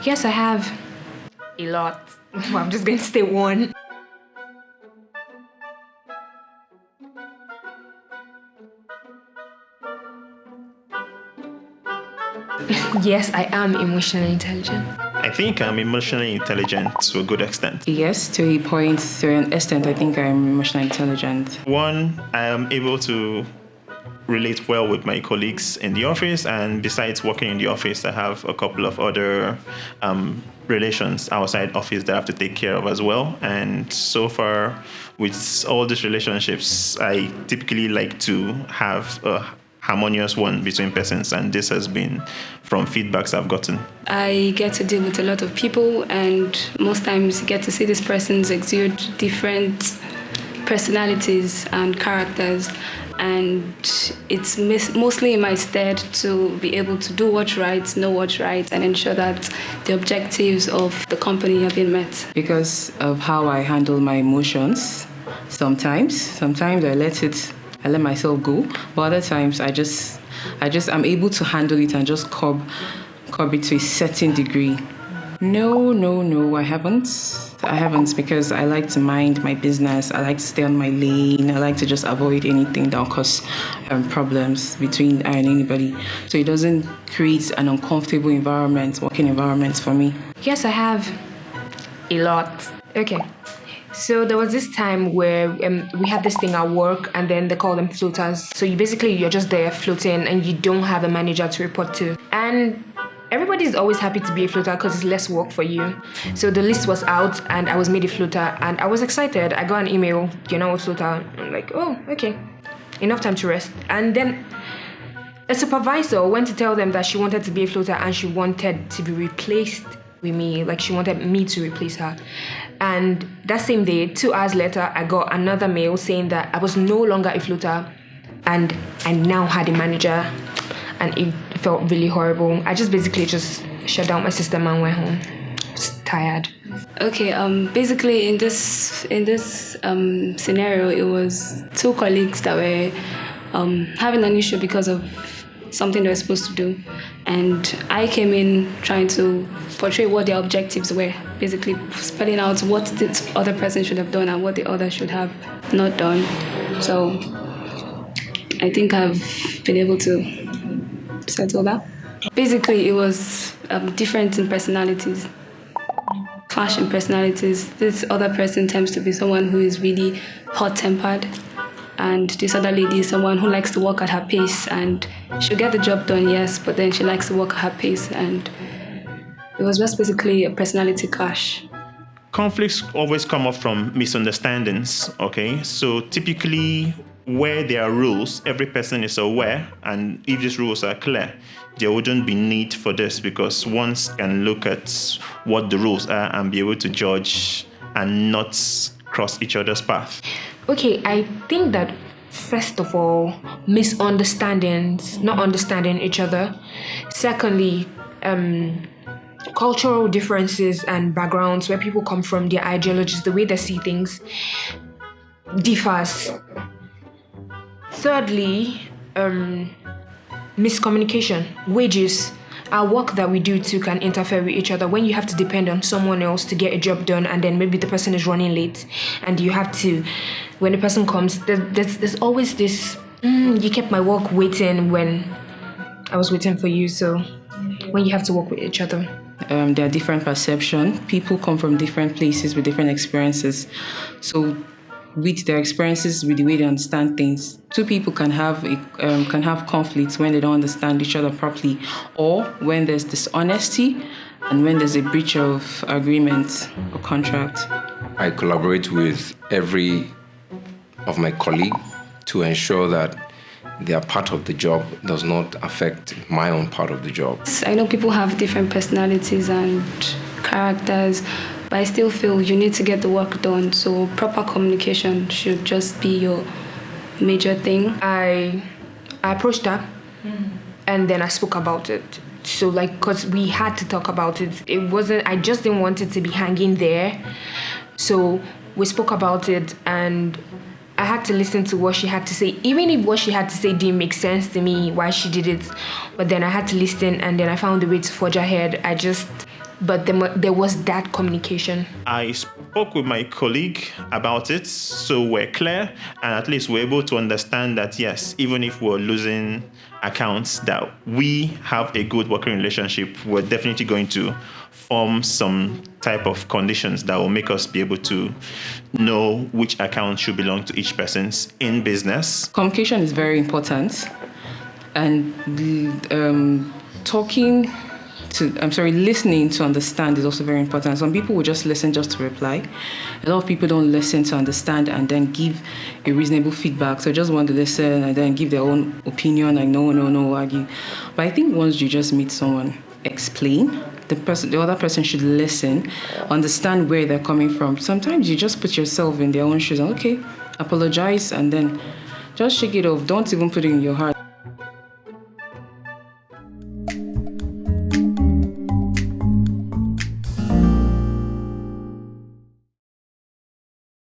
Yes, I have a lot. Well, I'm just going to say one. Yes, I am emotionally intelligent. I think I'm emotionally intelligent to a good extent. Yes, to a point, to an extent, I think I'm emotionally intelligent. One, I am able to relate well with my colleagues in the office, and besides working in the office, I have a couple of other relations outside office that I have to take care of as well. And so far, with all these relationships, I typically like to have a harmonious one between persons, and this has been from feedbacks I've gotten. I get to deal with a lot of people, and most times you get to see these persons exude different personalities and characters, and it's mostly in my stead to be able to do what's right, know what's right, and ensure that the objectives of the company have been met. Because of how I handle my emotions, sometimes I let myself go, but other times I'm able to handle it and just curb it to a certain degree. No, I haven't because I like to mind my business. I like to stay on my lane. I like to just avoid anything that will cause problems between I and anybody. So it doesn't create an uncomfortable working environment for me. Yes, I have a lot. Okay. So there was this time where we had this thing at work, and then they call them floaters. So you're just there floating, and you don't have a manager to report to. And everybody's always happy to be a floater because it's less work for you. So the list was out, and I was made a floater, and I was excited. I got an email, a floater. I'm like, oh, okay, enough time to rest. And then a supervisor went to tell them that she wanted to be a floater, and she wanted to be replaced with me. Like, she wanted me to replace her. And that same day, 2 hours later, I got another mail saying that I was no longer a floater, and I now had a manager, and it felt really horrible. I just basically shut down my system and went home. I was tired. Okay, basically in this scenario, it was 2 colleagues that were having an issue because of something they were supposed to do, and I came in trying to portray what their objectives were, basically spelling out what the other person should have done and what the other should have not done. So I think I've been able to settle that. Basically, it was different in personalities, clash in personalities. This other person tends to be someone who is really hot-tempered, and this other lady is someone who likes to work at her pace, and she'll get the job done, yes, but then she likes to work at her pace, and it was just basically a personality clash. Conflicts always come up from misunderstandings, okay? So typically, where there are rules, every person is aware, and if these rules are clear, there wouldn't be need for this, because one can look at what the rules are and be able to judge and not cross each other's path. Okay, I think that first of all, misunderstandings, not understanding each other. Secondly, cultural differences and backgrounds, where people come from, their ideologies, the way they see things differs. Thirdly, miscommunication, wages. Our work that we do too can interfere with each other. When you have to depend on someone else to get a job done, and then maybe the person is running late, and you have to, when the person comes, there's always this, you kept my work waiting when I was waiting for you. So when you have to work with each other. There are different perceptions. People come from different places with different experiences. So with their experiences, with the way they understand things, 2 people can have conflicts when they don't understand each other properly, or when there's dishonesty and when there's a breach of agreement or contract. I collaborate with every of my colleagues to ensure that their part of the job does not affect my own part of the job. I know people have different personalities and characters, but I still feel you need to get the work done. So proper communication should just be your major thing. I approached her, and then I spoke about it. So because we had to talk about it. I just didn't want it to be hanging there. So we spoke about it, and I had to listen to what she had to say, even if what she had to say didn't make sense to me, why she did it. But then I had to listen, and then I found a way to forge ahead. but there was that communication. I spoke with my colleague about it, so we're clear, and at least we're able to understand that yes, even if we're losing accounts, that we have a good working relationship. We're definitely going to form some type of conditions that will make us be able to know which account should belong to each person's in business. Communication is very important, and listening to understand is also very important. Some people will just listen just to reply. A lot of people don't listen to understand and then give a reasonable feedback. So just want to listen and then give their own opinion, like no, argue. But I think once you just meet someone, explain. The other person should listen, understand where they're coming from. Sometimes you just put yourself in their own shoes and okay, apologize and then just shake it off. Don't even put it in your heart.